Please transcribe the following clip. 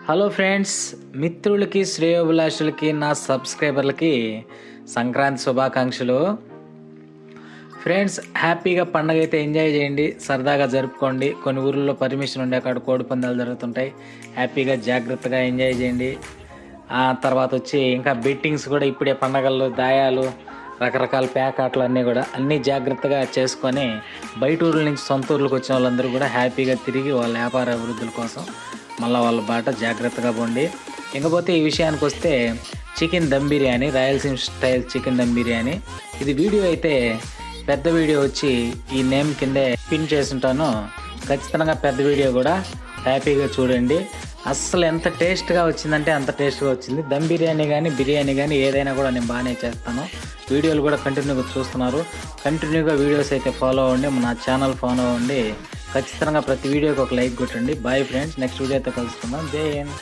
Hello friends, మిత్రులకి శ్రేయోభిలాషులకి నా సబ్స్క్రైబర్లకి సంక్రాంతి శుభాకాంక్షలు. ఫ్రెండ్స్, హ్యాపీగా పండగ అయితే ఎంజాయ్ చేయండి, సరదాగా జరుపుకోండి. కొన్ని ఊర్లలో పర్మిషన్ ఉండే అక్కడ కోడి పందాలు జరుగుతుంటాయి. హ్యాపీగా జాగ్రత్తగా ఎంజాయ్ చేయండి. ఆ తర్వాత వచ్చి ఇంకా బెట్టింగ్స్ కూడా ఇప్పుడే పండగల్లో దాయాలు రకరకాల ప్యాకాట్లు అన్నీ జాగ్రత్తగా చేసుకొని బయట ఊర్ల నుంచి సొంత ఊర్లకు వచ్చిన వాళ్ళందరూ కూడా హ్యాపీగా తిరిగి వాళ్ళ వ్యాపార అభివృద్ధుల కోసం మళ్ళీ వాళ్ళ బాట జాగ్రత్తగా పోండి. ఇంకపోతే ఈ విషయానికి వస్తే chicken dum biryani, Rayalaseema style chicken dum biryani. ఇది వీడియో అయితే పెద్ద వీడియో వచ్చి ఈ నేమ్ కిందే పిన్ చేసుంటాను. ఖచ్చితంగా పెద్ద వీడియో కూడా హ్యాపీగా చూడండి. అస్సలు ఎంత టేస్ట్గా వచ్చిందంటే అంత టేస్ట్గా వచ్చింది. దమ్ బిర్యానీ కానీ ఏదైనా కూడా నేను బాగానే చేస్తాను. వీడియోలు కూడా కంటిన్యూగా చూస్తున్నారు. కంటిన్యూగా వీడియోస్ అయితే ఫాలో అవ్వండి, నా ఛానల్ ఫాలో అవ్వండి. ఖచ్చితంగా ప్రతి వీడియోకి ఒక లైక్ కొట్టండి. బాయ్ ఫ్రెండ్స్, నెక్స్ట్ వీడియో అయితే కలుసుకుందాం. జై హింద్.